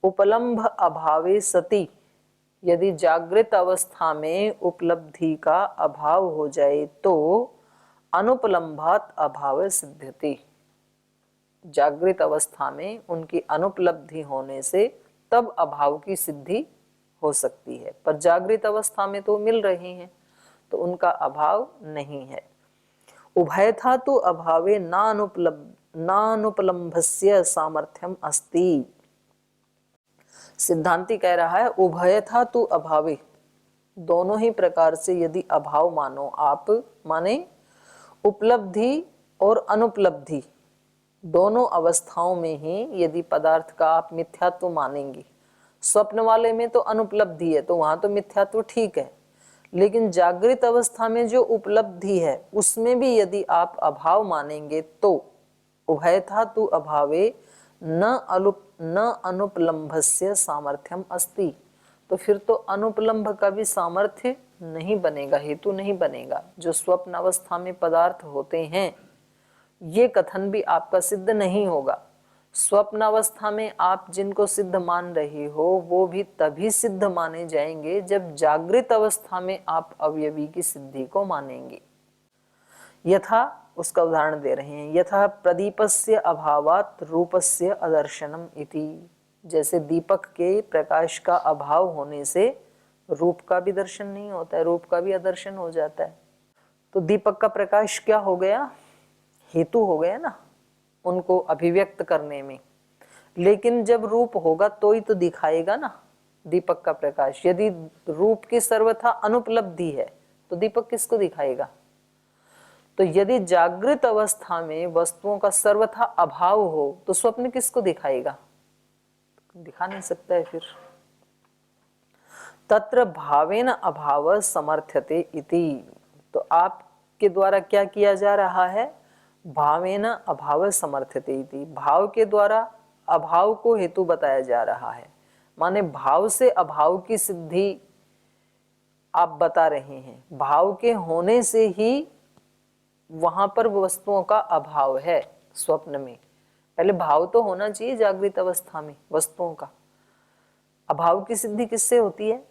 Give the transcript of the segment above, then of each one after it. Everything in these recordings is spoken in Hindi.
उपलम्भ अभावे सति, यदि जागृत अवस्था में उपलब्धि का अभाव हो जाए तो अनुपलम्भात अभाव सिद्ध्यति। जागृत अवस्था में उनकी अनुपलब्धि होने से तब अभाव की सिद्धि हो सकती है, पर जागृत अवस्था में तो मिल रहे हैं तो उनका अभाव नहीं है। उभयथा तो अभावे नानुपलम्भस्य सामर्थ्यम अस्ति। सिद्धांती कह रहा है उभयथा तो अभावे, दोनों ही प्रकार से यदि अभाव मानो आप, माने उपलब्धि और अनुपलब्धि दोनों अवस्थाओं में ही यदि पदार्थ का आप मिथ्यात्व मानेंगे, स्वप्न वाले में तो अनुपलब्धि है तो वहां तो मिथ्यात्व ठीक है, लेकिन जागृत अवस्था में जो उपलब्धि है उसमें भी यदि आप अभाव मानेंगे तो उभयथा तु अभावे न अनुपलम्भस्य सामर्थ्यम अस्ति, तो फिर तो अनुपलम्भ का भी सामर्थ्य नहीं बनेगा, हेतु नहीं बनेगा। जो स्वप्न अवस्था में पदार्थ होते हैं ये कथन भी आपका सिद्ध नहीं होगा। स्वप्न अवस्था में आप जिनको सिद्ध मान रहे हो वो भी तभी सिद्ध माने जाएंगे जब जागृत अवस्था में आप अवयवी की सिद्धि को मानेंगे। यथा, उसका उदाहरण दे रहे हैं, यथा प्रदीपस्य अभावात रूपस्य अदर्शनम इति, जैसे दीपक के प्रकाश का अभाव होने से रूप का भी दर्शन नहीं होता है, रूप का भी अदर्शन हो जाता है। तो दीपक का प्रकाश क्या हो गया, हेतु हो गया ना उनको अभिव्यक्त करने में, लेकिन जब रूप होगा तो ही तो दिखाएगा ना दीपक का प्रकाश। यदि रूप की सर्वथा अनुपलब्धि है तो दीपक किसको दिखाएगा। तो यदि जागृत अवस्था में वस्तुओं का सर्वथा अभाव हो तो स्वप्न किसको दिखाएगा, दिखा नहीं सकता है। फिर तत्र भावेन अभाव समर्थ्यते इति, तो आपके द्वारा क्या किया जा रहा है, भावेन अभाव समर्थ्यते इति, भाव के द्वारा अभाव को हेतु बताया जा रहा है, माने भाव से अभाव की सिद्धि आप बता रहे हैं। भाव के होने से ही वहां पर वस्तुओं का अभाव है स्वप्न में, पहले भाव तो होना चाहिए जागृत अवस्था में। वस्तुओं का अभाव की सिद्धि किससे होती है,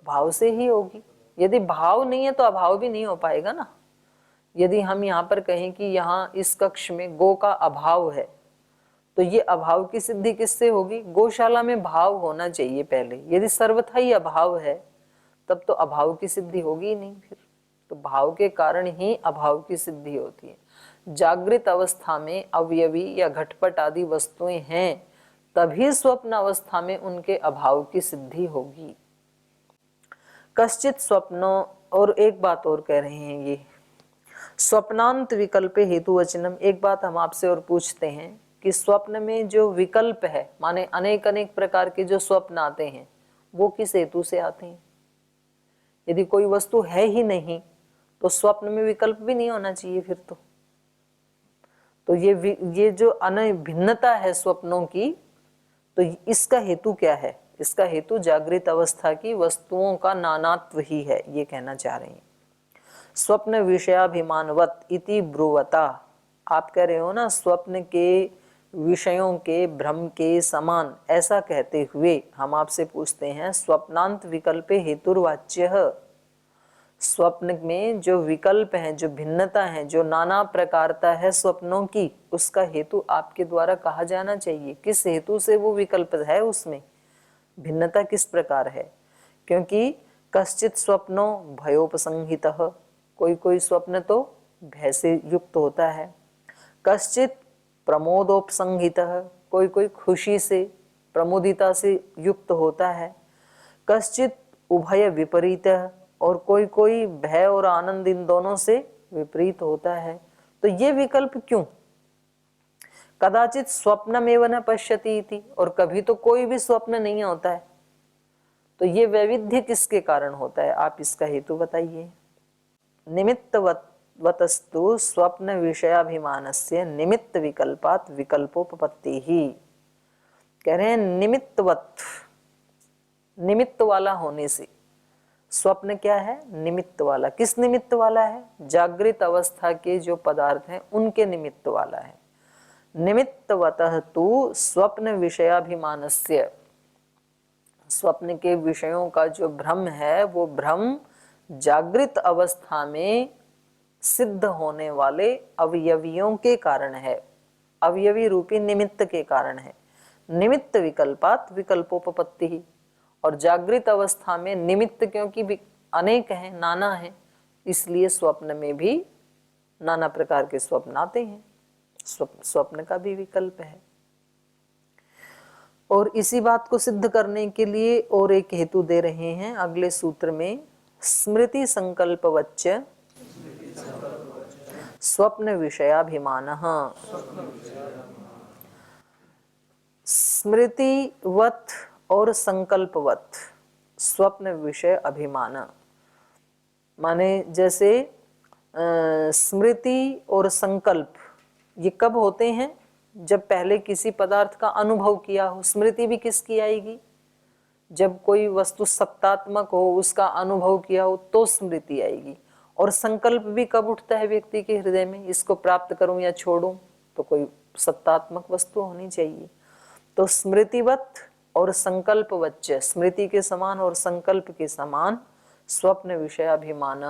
भाव से ही होगी। यदि भाव नहीं है तो अभाव भी नहीं हो पाएगा ना। यदि हम यहाँ पर कहें कि यहाँ इस कक्ष में गो का अभाव है तो ये अभाव की सिद्धि किससे होगी, गौशाला में भाव होना चाहिए पहले। यदि सर्वथा ही अभाव है तब तो अभाव की सिद्धि होगी ही नहीं। फिर तो भाव के कारण ही अभाव की सिद्धि होती है। जागृत अवस्था में अवयवी या घटपट आदि वस्तुएं हैं तभी स्वप्न अवस्था में उनके अभाव की सिद्धि होगी। कश्चित स्वप्नो, और एक बात और कह रहे हैं ये, स्वप्नांत विकल्पे हेतु वचनम, एक बात हम आपसे और पूछते हैं कि स्वप्न में जो विकल्प है, माने अनेक अनेक प्रकार के जो स्वप्न आते हैं वो किस हेतु से आते हैं। यदि कोई वस्तु है ही नहीं तो स्वप्न में विकल्प भी नहीं होना चाहिए फिर तो ये जो भिन्नता है स्वप्नों की, तो इसका हेतु क्या है, इसका हेतु जागृत अवस्था की वस्तुओं का नानात्व ही है, ये कहना चाह रहे हैं। स्वप्न विषयाभिमानवत इति ब्रुवता, आप कह रहे हो ना स्वप्न के विषयों के भ्रम के समान, ऐसा कहते हुए हम आपसे पूछते हैं स्वप्नांत विकल्पे हेतुर्वाच्य, स्वप्न में जो विकल्प है, जो भिन्नता है, जो नाना प्रकारता है स्वप्नों की, उसका हेतु आपके द्वारा कहा जाना चाहिए। किस हेतु से वो विकल्प है, उसमें भिन्नता किस प्रकार है। क्योंकि कश्चित स्वप्नो भयोपसंहितः, कोई कोई स्वप्न तो भय से युक्त होता है। कश्चित प्रमोदोपसंहितः, कोई कोई खुशी से प्रमोदिता से युक्त होता है। कश्चित उभय विपरीत, और कोई कोई भय और आनंद इन दोनों से विपरीत होता है। तो ये विकल्प क्यों। कदाचित स्वप्नमेव न पश्यति इति, और कभी तो कोई भी स्वप्न नहीं होता है। तो ये वैविध्य किसके कारण होता है, आप इसका हेतु बताइए। निमित्तवतस्तु स्वप्न विषयाभिमानस्य निमित्त विकल्पात विकल्पोपपत्ति ही, कह रहे हैं निमित्तवत, निमित्त वाला होने से। स्वप्न क्या है, निमित्त वाला। किस निमित्त वाला है, जागृत अवस्था के जो पदार्थ हैं उनके निमित्त वाला है। निमित्तवतः तु स्वप्न विषयाभिमानस्य, स्वप्न के विषयों का जो भ्रम है वो भ्रम जागृत अवस्था में सिद्ध होने वाले अवयवियों के कारण है, अवयवी रूपी निमित्त के कारण है। निमित्त विकल्पात विकल्पोपपत्ति ही, और जागृत अवस्था में निमित्त क्योंकि अनेक हैं, नाना हैं, इसलिए स्वप्न में भी नाना प्रकार के स्वप्न आते हैं। स्वप्न का भी विकल्प है। और इसी बात को सिद्ध करने के लिए और एक हेतु दे रहे हैं अगले सूत्र में, स्मृति संकल्पवच्च स्वप्न विषयाभिमानः। स्मृतिवत और संकल्पवत स्वप्न विषय अभिमान, माने जैसे स्मृति और संकल्प ये कब होते हैं? जब पहले किसी पदार्थ का अनुभव किया हो। स्मृति भी किसकी आएगी? जब कोई वस्तु सत्तात्मक हो, उसका अनुभव किया हो तो स्मृति आएगी। और संकल्प भी कब उठता है व्यक्ति के हृदय में, इसको प्राप्त करूं या छोड़ूं, तो कोई सत्तात्मक वस्तु होनी चाहिए। तो स्मृतिवत और संकल्पवच्च, स्मृति के समान और संकल्प के समान स्वप्न विषयाभिमान,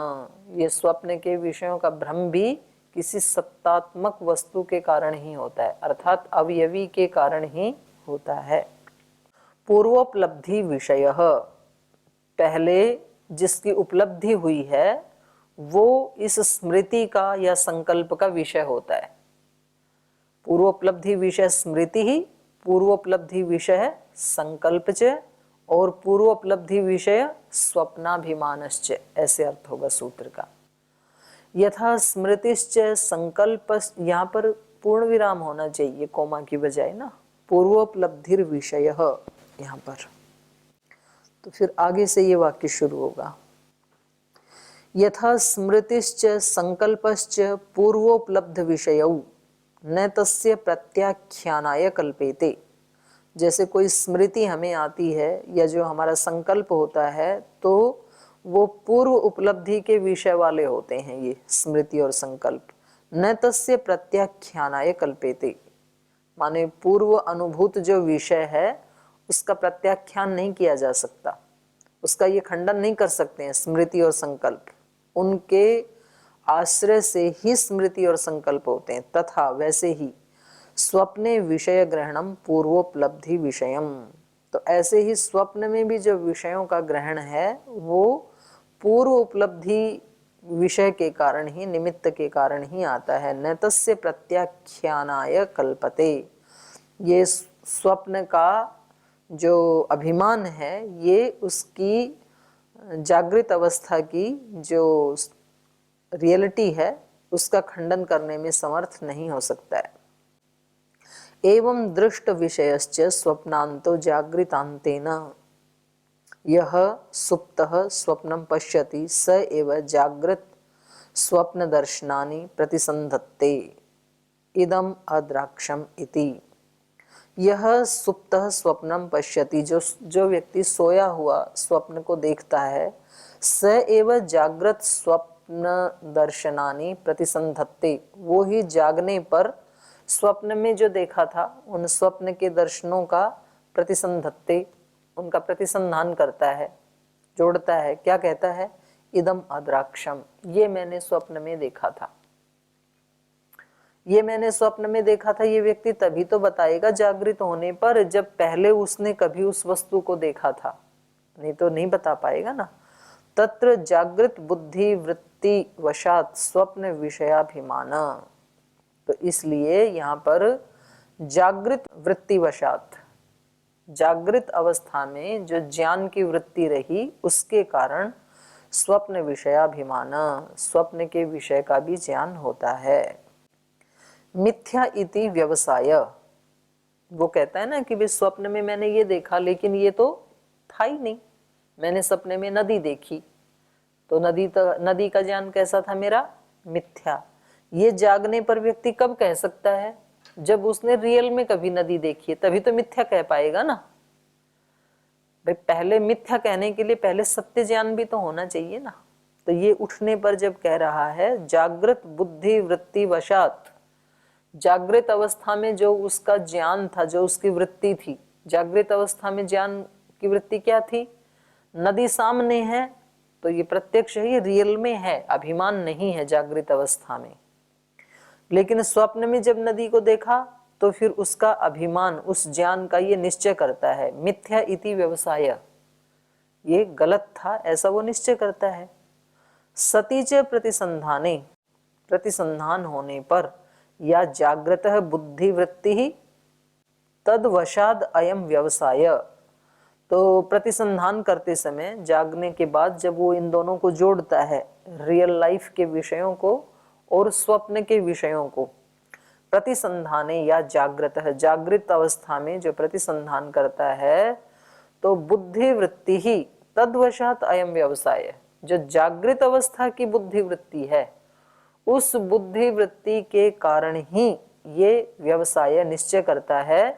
ये स्वप्न के विषयों का भ्रम भी किसी सत्तात्मक वस्तु के कारण ही होता है, अर्थात अवयवी के कारण ही होता है। पूर्वोपलब्धि विषय, पहले जिसकी उपलब्धि हुई है वो इस स्मृति का या संकल्प का विषय होता है। पूर्वोपलब्धि विषय स्मृति ही, पूर्वोपलब्धि विषय संकल्पच, और पूर्वोपलब्धि विषय स्वप्नाभिमानश्च, ऐसे अर्थ होगा सूत्र का। यथा स्मृतिश्च संकल्प, यहाँ पर पूर्ण विराम होना चाहिए कोमा की बजाय ना, पूर्वोपलब्धिर विषय यहाँ पर। तो फिर आगे से ये वाक्य शुरू होगा, यथा स्मृतिश्च संकल्पश्च पूर्वोपलब्ध विषयौ न तस्य प्रत्याख्यानाय कल्पेते। जैसे कोई स्मृति हमें आती है या जो हमारा संकल्प होता है तो वो पूर्व उपलब्धि के विषय वाले होते हैं, ये स्मृति और संकल्प। न तस्य प्रत्याख्यानाय कल्पेते, माने पूर्व अनुभूत जो विषय है उसका प्रत्याख्यान नहीं किया जा सकता, उसका ये खंडन नहीं कर सकते हैं स्मृति और संकल्प। उनके आश्रय से ही स्मृति और संकल्प होते हैं। तथा वैसे ही स्वप्ने विषय ग्रहणम पूर्वोपलब्धि विषयम, तो ऐसे ही स्वप्न में भी जो विषयों का ग्रहण है वो पूर्व उपलब्धि विषय के कारण ही, निमित्त के कारण ही आता है। न तस्य प्रत्याख्यानाय कल्पते, ये स्वप्न का जो अभिमान है ये उसकी जागृत अवस्था की जो रियलिटी है उसका खंडन करने में समर्थ नहीं हो सकता है। एवं दृष्ट विषयश्च स्वप्नांतो जागृतांतेन यह सुप्तः स्वप्नं पश्यति स एव जागृत स्वप्न दर्शनानि प्रतिसंधत्ते इदम अद्राक्षम इति। यह सुप्तः स्वप्नं पश्यति, जो व्यक्ति सोया हुआ स्वप्न को देखता है, स एव जागृत स्वप्न दर्शनानि प्रतिसंधत्ते, वो ही जागने पर स्वप्न में जो देखा था उन स्वप्न के दर्शनों का प्रतिसंधत्ते, उनका प्रतिसंधान करता है, जोड़ता है। क्या कहता है? इदम अद्राक्षम, ये मैंने स्वप्न में देखा था, ये मैंने स्वप्न में देखा था। ये व्यक्ति तभी तो बताएगा जागृत होने पर जब पहले उसने कभी उस वस्तु को देखा था, नहीं तो नहीं बता पाएगा ना। तत्र जागृत बुद्धि वृत्ति वशात स्वप्न विषयाभिमान, तो इसलिए यहाँ पर जागृत वृत्ति वशात, जागृत अवस्था में जो ज्ञान की वृत्ति रही उसके कारण स्वप्न विषयाभिमान, स्वप्न के विषय का भी ज्ञान होता है। मिथ्या इति व्यवसाय, वो कहता है ना कि भाई स्वप्न में मैंने ये देखा लेकिन ये तो था ही नहीं, मैंने सपने में नदी देखी तो नदी का ज्ञान कैसा था मेरा? मिथ्या। ये जागने पर व्यक्ति कब कह सकता है? जब उसने रियल में कभी नदी देखी है, तभी तो मिथ्या कह पाएगा ना। भाई पहले मिथ्या कहने के लिए पहले सत्य ज्ञान भी तो होना चाहिए ना। तो ये उठने पर जब कह रहा है जागृत बुद्धि वृत्ति वशात, जागृत अवस्था में जो उसका ज्ञान था, जो उसकी वृत्ति थी, जागृत अवस्था में ज्ञान की वृत्ति क्या थी? नदी सामने है तो ये प्रत्यक्ष है, ये रियल में है, अभिमान नहीं है जागृत अवस्था में। लेकिन स्वप्न में जब नदी को देखा तो फिर उसका अभिमान उस ज्ञान का ये निश्चय करता है, मिथ्या इति व्यवसाय, ये गलत था ऐसा वो निश्चय करता है। सतीच प्रतिसंधाने, प्रतिसंधान होने पर, या जागृत बुद्धिवृत्ति ही तद्वशाद अयम व्यवसाय, तो प्रतिसंधान करते समय जागने के बाद जब वो इन दोनों को जोड़ता है, रियल लाइफ के विषयों को और स्वप्न के विषयों को, प्रतिसंधाने या जागृत है, जागृत अवस्था में जो प्रतिसंधान करता है तो बुद्धिवृत्ति ही तद्वशात अयम व्यवसाय, जो जागृत अवस्था की बुद्धिवृत्ति है उस बुद्धिवृत्ति के कारण ही ये व्यवसाय निश्चय करता है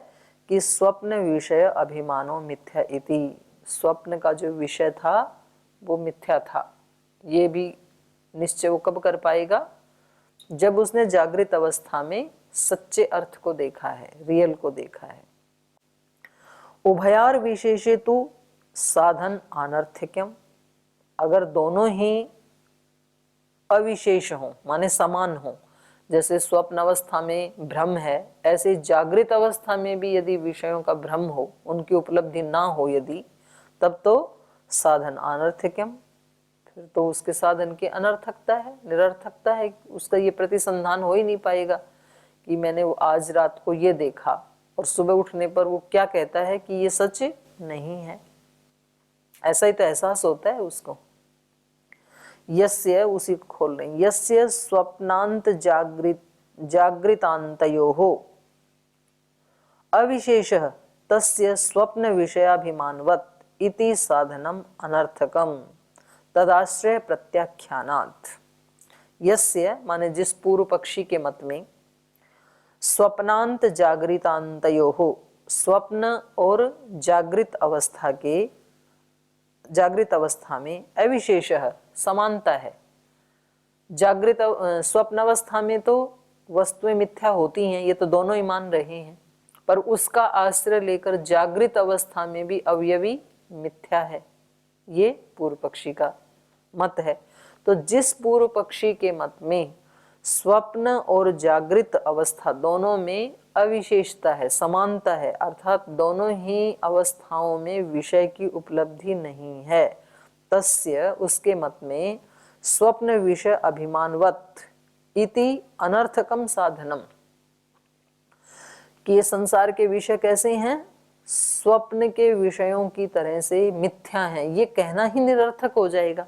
कि स्वप्न विषय अभिमानो मिथ्या इति, स्वप्न का जो विषय था वो मिथ्या था। ये भी निश्चय वो कब कर पाएगा? जब उसने जागृत अवस्था में सच्चे अर्थ को देखा है, रियल को देखा है। उभयार विशेषे तु साधन अनर्थक्यम, अगर दोनों ही अविशेष हो माने समान हो, जैसे स्वप्न अवस्था में भ्रम है ऐसे जागृत अवस्था में भी यदि विषयों का भ्रम हो, उनकी उपलब्धि ना हो यदि, तब तो साधन अनर्थक्यम, फिर तो उसके साधन की अनर्थकता है, निरर्थकता है, उसका ये प्रतिसंधान हो ही नहीं पाएगा कि मैंने वो आज रात को ये देखा और सुबह उठने पर वो क्या कहता है कि ये सच नहीं है, ऐसा ही तो एहसास होता है उसको। यस्य, उसी को खोल रहे, यस्य स्वप्नांत जागृतांतयोः अविशेषः तस्य स्वप्न विषयाभिमानवत् इति साधनम अनर्थकम तदाश्रय प्रत्याख्यानात्। यस्य माने जिस पूर्व पक्षी के मत में स्वप्नांत जागृतांतयोः, स्वप्न और जागृत अवस्था के, जागृत अवस्था में अविशेषः समानता है। जागृत स्वप्न अवस्था में तो वस्तुएं मिथ्या होती हैं, ये तो दोनों ही मान रहे हैं, पर उसका आश्रय लेकर जागृत अवस्था में भी अवयवी मिथ्या है, ये पूर्व पक्षी का मत है। तो जिस पूर्व पक्षी के मत में स्वप्न और जागृत अवस्था दोनों में अविशेषता है, समानता है, अर्थात दोनों ही अवस्थाओं में विषय की उपलब्धि नहीं है, तस्य, उसके मत में स्वप्न विषय अभिमानवत् इति अनर्थकम साधनम, कि ये संसार के विषय कैसे हैं? स्वप्न के विषयों की तरह से मिथ्या हैं, ये कहना ही निरर्थक हो जाएगा।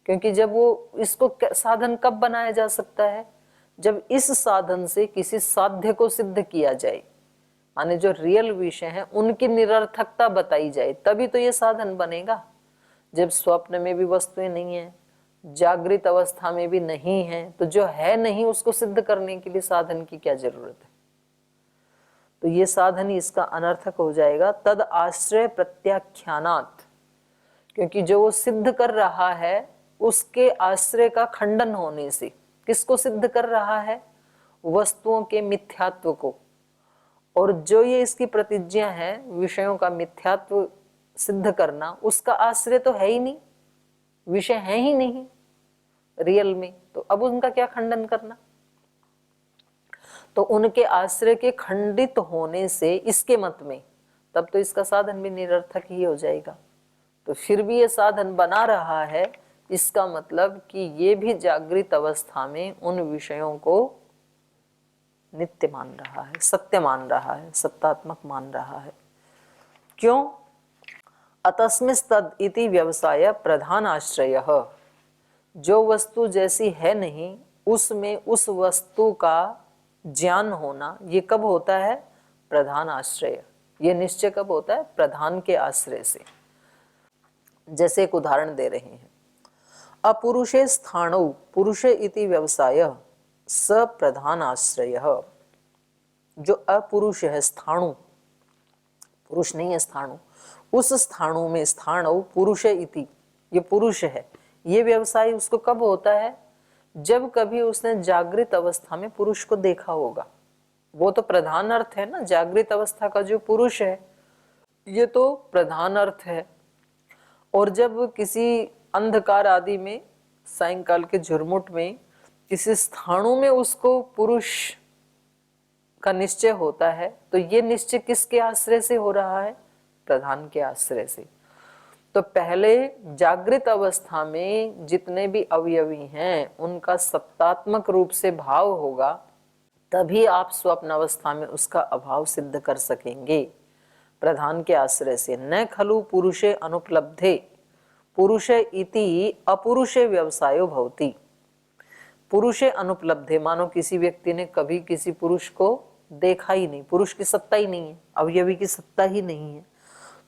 क्योंकि जब वो, इसको साधन कब बनाया जा सकता है? जब इस साधन से किसी साध्य को सिद्ध किया जाए, माने जो रियल विषय हैं उनकी निरर्थकता बताई जाए, तभी तो ये साधन बनेगा। जब स्वप्न में भी वस्तुएं नहीं है, जागृत अवस्था में भी नहीं है, तो जो है नहीं उसको सिद्ध करने के लिए साधन की क्या जरूरत है? तो ये साधन ही इसका अनर्थक हो जाएगा। तद आश्रय प्रत्याख्यानात्, क्योंकि जो वो सिद्ध कर रहा है उसके आश्रय का खंडन होने से, किसको सिद्ध कर रहा है? वस्तुओं के मिथ्यात्व को। और जो ये इसकी प्रतिज्ञा है विषयों का मिथ्यात्व सिद्ध करना, उसका आश्रय तो है ही नहीं, विषय है ही नहीं रियल में, तो अब उनका क्या खंडन करना? तो उनके आश्रय के खंडित होने से इसके मत में, तब तो इसका साधन भी निरर्थक ही हो जाएगा। तो फिर भी ये साधन बना रहा है, इसका मतलब कि ये भी जागृत अवस्था में उन विषयों को नित्य मान रहा है, सत्य मान रहा है, सत्तात्मक मान रहा है। क्यों? अतस्मिस्तद इति व्यवसाय प्रधान आश्रय, जो वस्तु जैसी है नहीं उसमें उस वस्तु का ज्ञान होना, ये कब होता है? प्रधान आश्रय। ये निश्चय कब होता है? प्रधान के आश्रय से। जैसे एक उदाहरण दे रहे हैं, अपुरुषे स्थाणौ पुरुषे इति व्यवसाय स प्रधान आश्रय। जो अपुरुष है, स्थाणु, पुरुष नहीं है स्थाणु, उस स्थाणु में, स्थाणौ पुरुषे इति, ये पुरुष है, ये व्यवसाय उसको कब होता है? जब कभी उसने जागृत अवस्था में पुरुष को देखा होगा, वो तो प्रधान अर्थ है ना, जागृत अवस्था का जो पुरुष है ये तो प्रधान अर्थ है। और जब किसी अंधकार आदि में, सायंकाल के झुरमुट में, किसी स्थाणु में उसको पुरुष का निश्चय होता है, तो ये निश्चय किसके आश्रय से हो रहा है? प्रधान के आश्रय से। तो पहले जागृत अवस्था में जितने भी अवयवी हैं उनका सत्तात्मक रूप से भाव होगा, तभी आप स्वप्न अवस्था में उसका अभाव सिद्ध कर सकेंगे प्रधान के आश्रय से। न खलु पुरुषे अनुपलब्धे पुरुषे इति अपुरुषे व्यवसायो भवति। पुरुषे अनुपलब्धे, मानो किसी व्यक्ति ने कभी किसी पुरुष को देखा ही नहीं, पुरुष की सत्ता ही नहीं है, अवयवी की सत्ता ही नहीं है,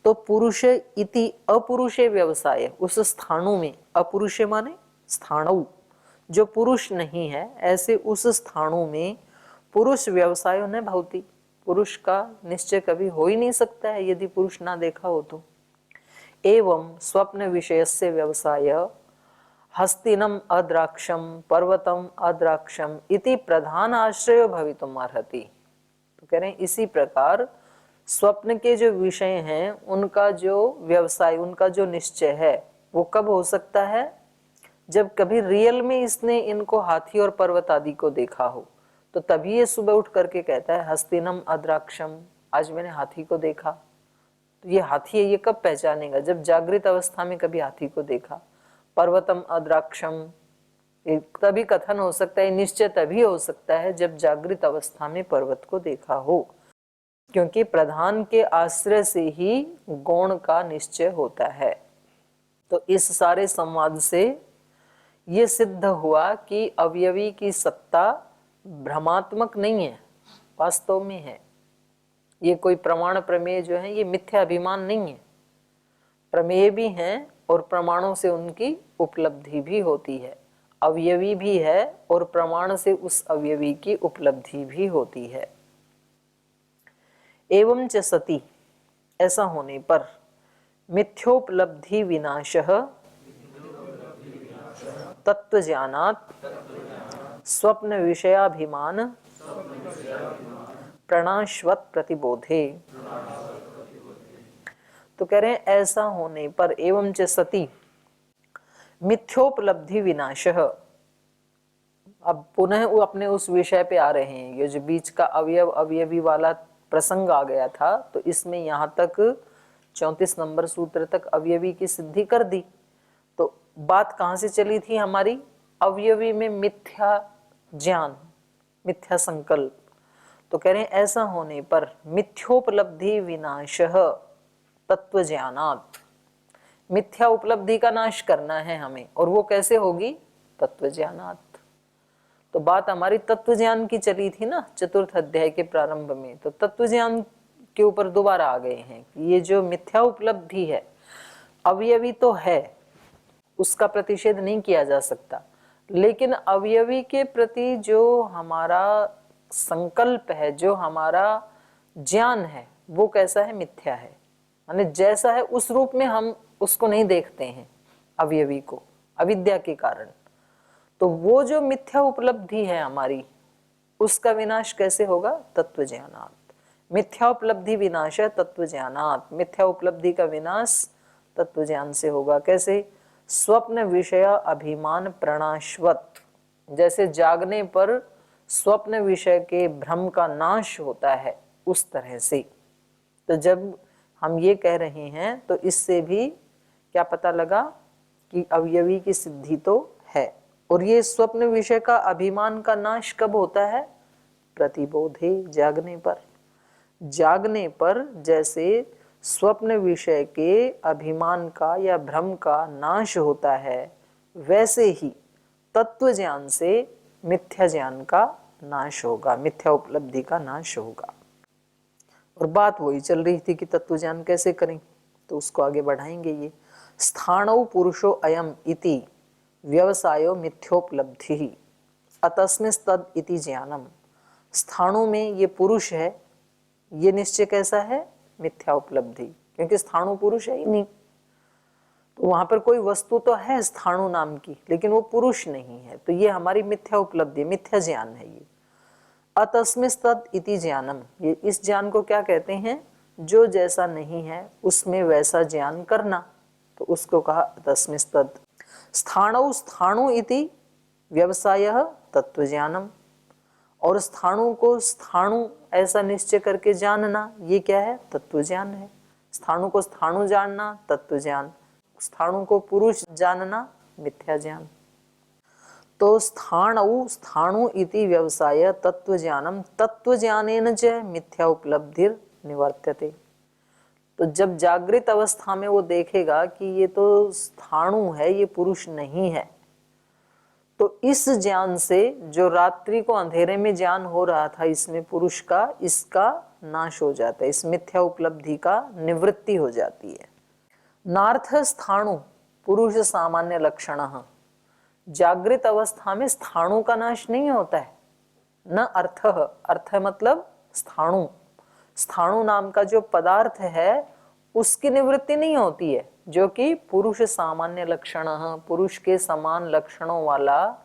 तो पुरुष इति अपुरुषे व्यवसाय, उस स्थाणु में, अपुरुषे माने स्थाणु, जो पुरुष नहीं है, ऐसे उस स्थाणु में पुरुष व्यवसायो न भवति, पुरुष का निश्चय कभी हो ही नहीं सकता है यदि पुरुष ना देखा हो तो। एवं स्वप्न विषयस्य व्यवसाय हस्तिनम अद्राक्षम पर्वतम अद्राक्षम इति प्रधान आश्रय भवितुम अर्हति। तो कह रहे हैं इसी प्रकार स्वप्न के जो विषय हैं उनका जो व्यवसाय, उनका जो निश्चय है वो कब हो सकता है? जब कभी रियल में इसने इनको हाथी और पर्वत आदि को देखा हो, तो तभी ये सुबह उठ करके कहता है हस्तिनम अद्राक्षम, आज मैंने हाथी को देखा। तो ये हाथी है, ये कब पहचानेगा? जब जागृत अवस्था में कभी हाथी को देखा। पर्वतम अद्राक्षम, तभी कथन हो सकता है, निश्चय तभी हो सकता है जब जागृत अवस्था में पर्वत को देखा हो, क्योंकि प्रधान के आश्रय से ही गौण का निश्चय होता है। तो इस सारे संवाद से ये सिद्ध हुआ कि अवयवी की सत्ता भ्रमात्मक नहीं है, वास्तव में है। ये कोई प्रमाण प्रमेय जो है ये मिथ्या अभिमान नहीं है, प्रमेय भी हैं और प्रमाणों से उनकी उपलब्धि भी होती है। अवयवी भी है और प्रमाण से उस अवयवी की उपलब्धि भी होती है। एवं च सति, ऐसा होने पर मिथ्योपलब्धि विनाशः तत्वज्ञानात् स्वप्न विषयाभिमान प्रणाश्वत प्रतिबोधे। तो कह रहे हैं ऐसा होने पर, एवं च सति मिथ्योपलब्धि विनाशः। अब पुनः वो अपने उस विषय पे आ रहे हैं, ये जो बीच का अवयव अवयवी वाला प्रसंग आ गया था, तो इसमें यहाँ तक 34 नंबर सूत्र तक अवयवी की सिद्धि कर दी। तो बात कहाँ से चली थी हमारी? अवयवी में मिथ्या ज्ञान, मिथ्या संकल्प। तो कह रहे हैं ऐसा होने पर मिथ्योपलब्धि विनाशः तत्व ज्ञानात्, मिथ्या उपलब्धि का नाश करना है हमें, और वो कैसे होगी? तत्व ज्ञानात्। तो बात हमारी तत्व ज्ञान की चली थी ना चतुर्थ अध्याय के प्रारंभ में, तो तत्व ज्ञान के ऊपर दोबारा आ गए हैं कि ये जो मिथ्या उपलब्धि है, अवयवी तो है, उसका प्रतिषेध नहीं किया जा सकता, लेकिन अवयवी के प्रति जो हमारा संकल्प है, जो हमारा ज्ञान है, वो कैसा है? मिथ्या है। माने जैसा है उस रूप में हम उसको नहीं देखते हैं अवयवी को, अविद्या के कारण। तो वो जो मिथ्या उपलब्धि है हमारी, उसका विनाश कैसे होगा? तत्व ज्ञानात्। मिथ्या उपलब्धि विनाश है तत्व ज्ञानात्, मिथ्या उपलब्धि का विनाश तत्व ज्ञान से होगा। कैसे? स्वप्न विषय अभिमान प्रणाश्वत, जैसे जागने पर स्वप्न विषय के भ्रम का नाश होता है, उस तरह से। तो जब हम ये कह रहे हैं तो इससे भी क्या पता लगा कि अवयवी की सिद्धि तो है। और ये स्वप्न विषय का अभिमान का नाश कब होता है? प्रतिबोधे, जागने पर। जागने पर जैसे स्वप्न विषय के अभिमान का या भ्रम का नाश होता है, वैसे ही तत्व ज्ञान से मिथ्या ज्ञान का नाश होगा, मिथ्या उपलब्धि का नाश होगा। और बात वही चल रही थी कि तत्व ज्ञान कैसे करें, तो उसको आगे बढ़ाएंगे। ये स्थाणौ पुरुषो अयम इति व्यवसायो मिथ्योपलब्धि अतस्मिस्तद इति ज्ञानम। स्थाणु में ये पुरुष है, ये निश्चय कैसा है? मिथ्या उपलब्धि, क्योंकि स्थाणु पुरुष है ही नहीं। तो वहां पर कोई वस्तु तो है स्थाणु नाम की, लेकिन वो पुरुष नहीं है, तो ये हमारी मिथ्या उपलब्धि, मिथ्या ज्ञान है ये। अतस्मिस्तद इति ज्ञानम, ये इस ज्ञान को क्या कहते हैं? जो जैसा नहीं है उसमें वैसा ज्ञान करना, तो उसको कहा अतस्मिस्तद। स्थाणु स्थाणु इति व्यवसायः तत्वज्ञानम, और स्थाणु को स्थाणु ऐसा निश्चय करके जानना, ये क्या है? तत्वज्ञान है। स्थाणु को स्थाणु जानना तत्वज्ञान, स्थाणु को पुरुष जानना मिथ्या ज्ञान। तो स्थाणु स्थाणु इति व्यवसाय तत्वज्ञानम तत्वज्ञानेन च मिथ्या उपलब्धिर निवर्त्यते। तो जब जागृत अवस्था में वो देखेगा कि ये तो स्थाणु है, ये पुरुष नहीं है, तो इस ज्ञान से जो रात्रि को अंधेरे में ज्ञान हो रहा था इसमें पुरुष का, इसका नाश हो जाता है, इस मिथ्या उपलब्धि का निवृत्ति हो जाती है। नार्थ स्थाणु पुरुष सामान्य लक्षणः, जागृत अवस्था में स्थाणु का नाश नहीं होता है। न अर्थ, अर्थ मतलब स्थाणु, स्थाणु नाम का जो पदार्थ है उसकी निवृत्ति नहीं होती है, जो कि पुरुष सामान्य लक्षण, पुरुष के समान लक्षणों वाला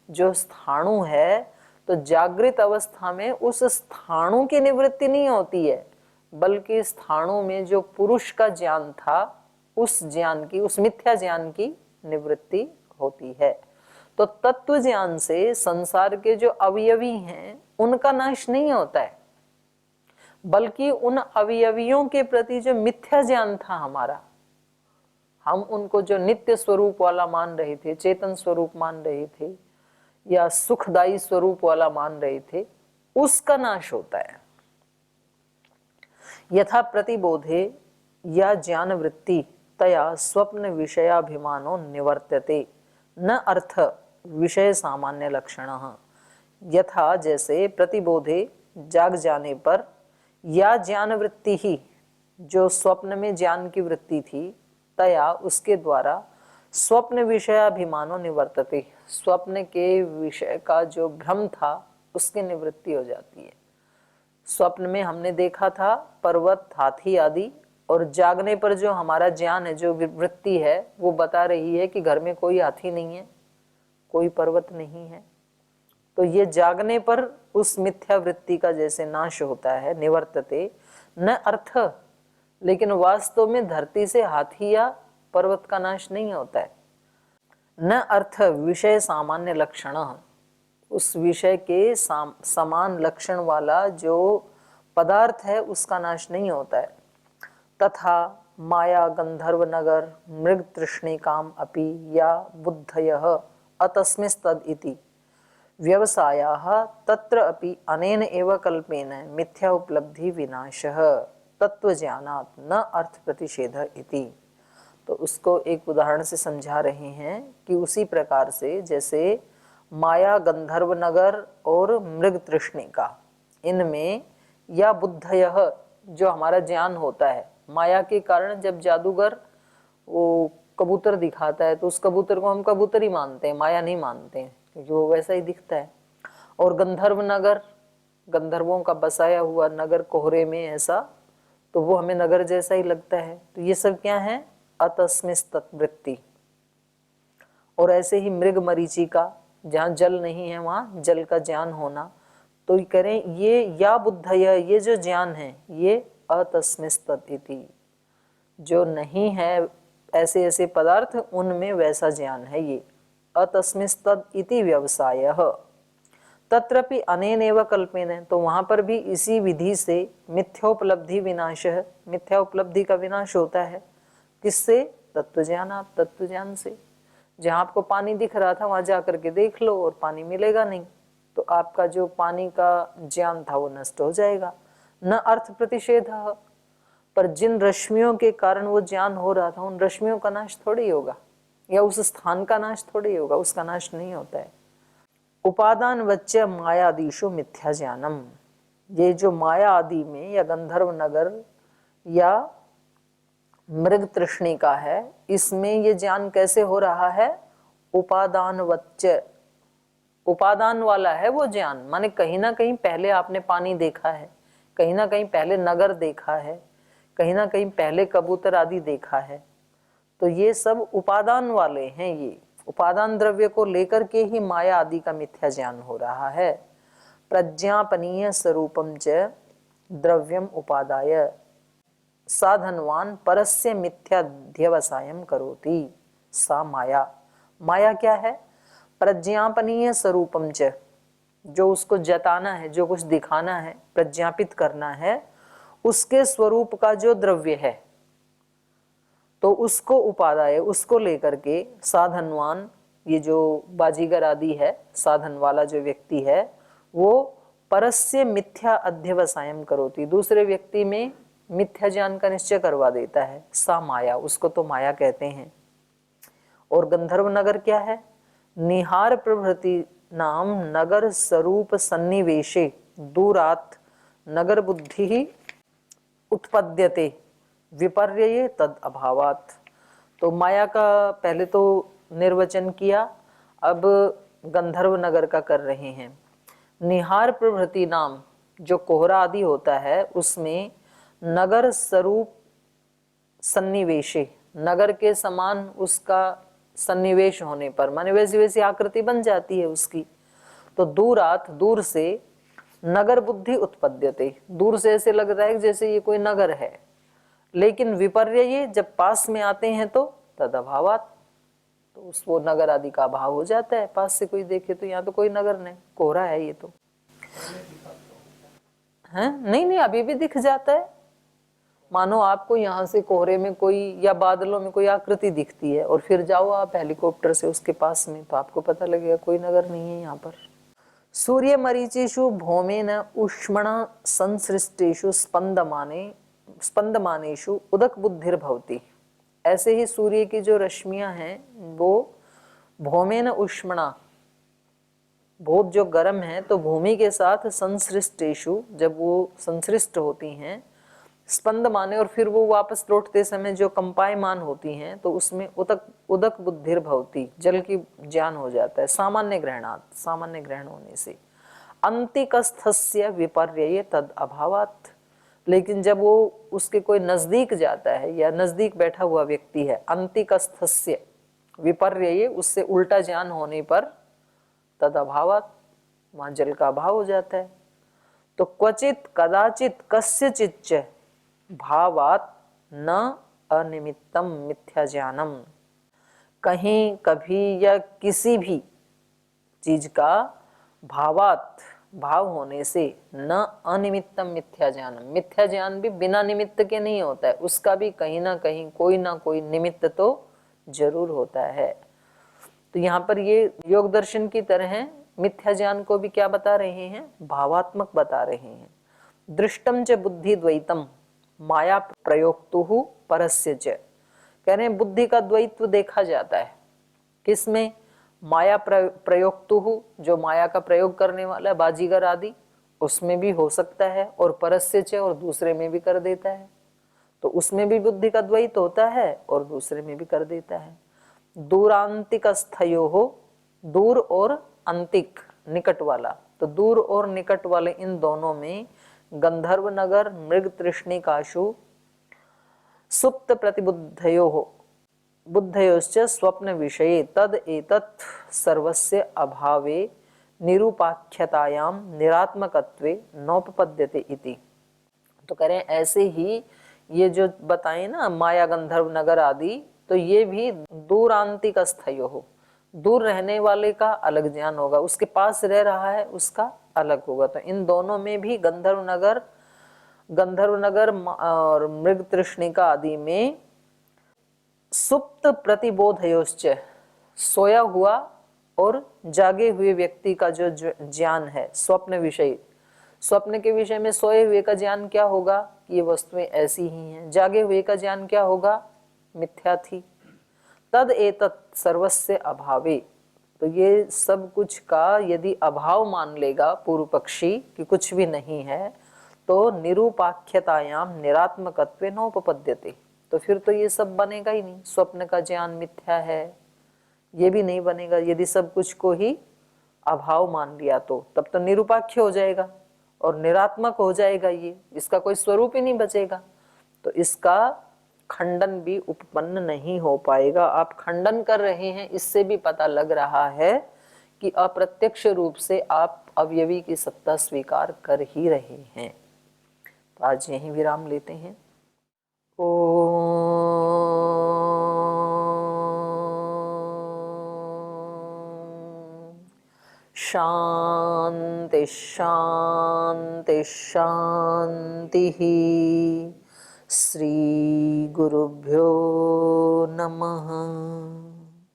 जो स्थाणु है, तो जागृत अवस्था में उस स्थाणु की निवृत्ति नहीं होती है, बल्कि स्थाणु में जो पुरुष का ज्ञान था उस ज्ञान की, उस मिथ्या ज्ञान की निवृत्ति होती है। तो तत्व ज्ञान से संसार के जो अवयवी हैं उनका नाश नहीं होता है, बल्कि उन अवयवियों के प्रति जो मिथ्या ज्ञान था हमारा, हम उनको जो नित्य स्वरूप वाला मान रहे थे, चेतन स्वरूप मान रहे थे, या सुखदायी स्वरूप वाला मान रहे थे, उसका नाश होता है। यथा प्रतिबोधे या ज्ञान वृत्ति तया स्वप्न विषयाभिमानो निवर्त्यते न अर्थ विषय सामान्य लक्षण। यथा जैसे प्रतिबोधे जाग जाने पर, या ज्ञान वृत्ति ही जो स्वप्न में ज्ञान की वृत्ति थी, तया उसके द्वारा स्वप्न विषयाभिमानो निवर्तते, स्वप्न के विषय का जो भ्रम था उसकी निवृत्ति हो जाती है। स्वप्न में हमने देखा था पर्वत, हाथी आदि, और जागने पर जो हमारा ज्ञान है, जो वृत्ति है, वो बता रही है कि घर में कोई हाथी नहीं है, कोई पर्वत नहीं है। तो ये जागने पर उस मिथ्या वृत्ति का जैसे नाश होता है, निवर्तते न अर्थ, लेकिन वास्तव में धरती से हाथी या पर्वत का नाश नहीं होता है। न अर्थ विषय सामान्य लक्षण, उस विषय के समान लक्षण वाला जो पदार्थ है उसका नाश नहीं होता है। तथा माया गंधर्व नगर मृग तृष्णिकाम अपि या बुद्धयः अतस्मिस्तद इति व्यवसायाः तत्र अपि अनेन एव कल्पेन मिथ्या उपलब्धि विनाशः तत्वज्ञानात् न अर्थ प्रतिषेध इति। तो उसको एक उदाहरण से समझा रहे हैं कि उसी प्रकार से जैसे माया गंधर्व नगर और मृग तृष्णिका, इनमें या बुद्धयः जो हमारा ज्ञान होता है, माया के कारण जब जादूगर वो कबूतर दिखाता है तो उस कबूतर को हम कबूतर ही मानते हैं, माया नहीं मानते हैं, क्योंकि वो वैसा ही दिखता है। और गंधर्व नगर, गंधर्वों का बसाया हुआ नगर कोहरे में ऐसा, तो वो हमें नगर जैसा ही लगता है। तो ये सब क्या है? अतस्मिस्तत वृत्ति। और ऐसे ही मृग मरीचिका, जहाँ जल नहीं है वहाँ जल का ज्ञान होना, तो करें ये या बुद्धय, ये जो ज्ञान है ये अतस्मिस्तत इति, जो नहीं है ऐसे ऐसे पदार्थ उनमें वैसा ज्ञान है ये। अतस्मिस्तद इति व्यवसायः तत्रपि अनेनैव कल्पेन, तो वहां पर भी इसी विधि से मिथ्योपलब्धि विनाश है, मिथ्या उपलब्धि का विनाश होता है। किससे? तत्वज्ञान, आप तत्वज्ञान से। जहाँ आपको पानी दिख रहा था वहां जाकर के देख लो और पानी मिलेगा नहीं, तो आपका जो पानी का ज्ञान था वो नष्ट हो जाएगा। न अर्थ प्रतिषेध, पर जिन रश्मियों के कारण वो ज्ञान हो रहा था उन रश्मियों का नाश थोड़ी होगा, या उस स्थान का नाश थोड़ी होगा, उसका नाश नहीं होता है। उपादान वच्च मायादीशु मिथ्या ज्ञानम, ये जो माया आदि में या गंधर्व नगर या मृग तृष्णिका है, इसमें ये ज्ञान कैसे हो रहा है? उपादान वच्च, उपादान वाला है वो ज्ञान, माने कहीं ना कहीं पहले आपने पानी देखा है, कहीं ना कहीं पहले नगर देखा है, कहीं ना कहीं पहले कबूतर आदि देखा है। तो ये सब उपादान वाले हैं, ये उपादान द्रव्य को लेकर के ही माया आदि का मिथ्या ज्ञान हो रहा है। प्रज्ञापनीय स्वरूपम च द्रव्यम उपादाय साधनवान परस्य मिथ्याध्यवसायम करोति सा माया। माया क्या है? प्रज्ञापनीय स्वरूपम च, जो उसको जताना है, जो कुछ दिखाना है, प्रज्ञापित करना है, उसके स्वरूप का जो द्रव्य है, तो उसको उपादाय, उसको लेकर के साधनवान, ये जो बाजीगर आदि है, साधन वाला जो व्यक्ति है, वो परस्य मिथ्या अध्यवसायम करोति, दूसरे व्यक्ति में मिथ्या ज्ञान का निश्चय करवा देता है। सा माया, उसको तो माया कहते हैं। और गंधर्व नगर क्या है? निहार प्रभृति नाम नगर स्वरूप सन्निवेशे दूरात नगर बुद्धि ही उत्पद्यते विपर्यये तद अभावात। तो माया का पहले तो निर्वचन किया, अब गंधर्व नगर का कर रहे हैं। निहार प्रभृति नाम, जो कोहरा आदि होता है, उसमें नगर स्वरूप सन्निवेशे, नगर के समान उसका सन्निवेश होने पर, माने वैसी वैसी आकृति बन जाती है उसकी, तो दूरात, दूर से, नगर बुद्धि उत्पद्यते, दूर से ऐसे लगता है जैसे ये कोई नगर है, लेकिन विपर्यये, जब पास में आते हैं तो तद अभावात, तो उस वो नगर आदि का अभाव हो जाता है। पास से कोई देखे तो यहाँ तो कोई नगर नहीं, कोहरा है ये तो है। नहीं नहीं, अभी भी दिख जाता है। मानो आपको यहाँ से कोहरे में कोई या बादलों में कोई आकृति दिखती है, और फिर जाओ आप हेलीकॉप्टर से उसके पास में, तो आपको पता लगेगा कोई नगर नहीं है यहाँ पर। सूर्य मरीचिषु भौमेन उष्मण संसृष्टेषु स्पंदमानेषु उदक बुद्धिर्भवति। ऐसे ही सूर्य की जो रश्मियां हैं वो भौमेन उष्मणा, बहुत जो गर्म है, तो भूमि के साथ संसृष्टेषु, जब वो संसृष्ट होती हैं, स्पंद माने, और फिर वो वापस लौटते समय जो कंपायमान होती हैं, तो उसमें उदक बुद्धिर भवती, जल की ज्ञान हो जाता है। सामान्य ग्रहणात, सामान्य ग्रहण होने से। अंतिकस्थस्य विपर्यये तद अभावात, लेकिन जब वो उसके कोई नजदीक जाता है या नजदीक बैठा हुआ व्यक्ति है, अंतिकस्थस्य विपर्यये, उससे उल्टा ज्ञान होने पर तद अभावात, वहां जल का अभाव हो जाता है। तो क्वचित कदाचित कस्यचिच्च भावात न अनिमित्तम मिथ्या ज्ञानम, कहीं कभी या किसी भी चीज का भावात, भाव होने से, न अनिमित्तम मिथ्या ज्ञानम, मिथ्या ज्ञान भी बिना निमित्त के नहीं होता है, उसका भी कहीं ना कहीं कोई ना कोई निमित्त तो जरूर होता है। तो यहाँ पर ये योग दर्शन की तरह मिथ्या ज्ञान को भी क्या बता रहे हैं? भावात्मक बता रहे हैं। दृष्टम च बुद्धि द्वैतम माया प्रयोक्तुहु परस्य च, कह रहे हैं बुद्धि का द्वैत्व देखा जाता है। किसमें? माया प्रयोक्तुहु, जो माया का प्रयोग करने वाला बाजीगर आदि, उसमें भी हो सकता है, और परस्य च, और दूसरे में भी कर देता है। तो उसमें भी बुद्धि का द्वैत होता है और दूसरे में भी कर देता है। दूरांतिक स्थयो हो, दूर और अंतिक, निकट वाला, तो दूर और निकट वाले इन दोनों में गंधर्व नगर मृग तृष्णिकाशु सुप्त प्रतिबुद्धयो हो बुद्धयोश्च स्वप्न विषये तद एतत् सर्वस्य अभावे निरूपाख्यतायाम निरात्मकत्वे नोपपद्यते इति। तो करें ऐसे ही ये जो बताए ना माया गंधर्व नगर आदि, तो ये भी दूरांतिक स्थयो हो, दूर रहने वाले का अलग ज्ञान होगा, उसके पास रह रहा है उसका अलग होगा। तो इन दोनों में भी गंधर्व नगर और मृग तृष्णिका आदि में सुप्त प्रतिबोधयोश्च, सोया हुआ और जागे हुए व्यक्ति का जो ज्ञान है, स्वप्न विषय, स्वप्न के विषय में सोए हुए का ज्ञान क्या होगा? ये वस्तुएं ऐसी ही हैं। जागे हुए का ज्ञान क्या होगा? मिथ्या थी। तद एतत् सर्वस्य अभावे, तो ये सब कुछ का यदि अभाव मान लेगा पूर्व पक्षी कि कुछ भी नहीं है, तो निरूपाख्यतायाम निरात्मकत्वे नोपपद्यते, तो फिर तो ये सब बनेगा ही नहीं। स्वप्न का ज्ञान मिथ्या है, ये भी नहीं बनेगा। यदि सब कुछ को ही अभाव मान लिया तो तब तो निरूपाख्य हो जाएगा और निरात्मक हो जाएगा, ये इसका कोई स्वरूप ही नहीं बचेगा। तो इसका खंडन भी उपपन्न नहीं हो पाएगा। आप खंडन कर रहे हैं, इससे भी पता लग रहा है कि अप्रत्यक्ष रूप से आप अवयवी की सत्ता स्वीकार कर ही रहे हैं। तो आज यहीं विराम लेते हैं। शांति शांति शांति। श्री गुरुभ्यो नमः।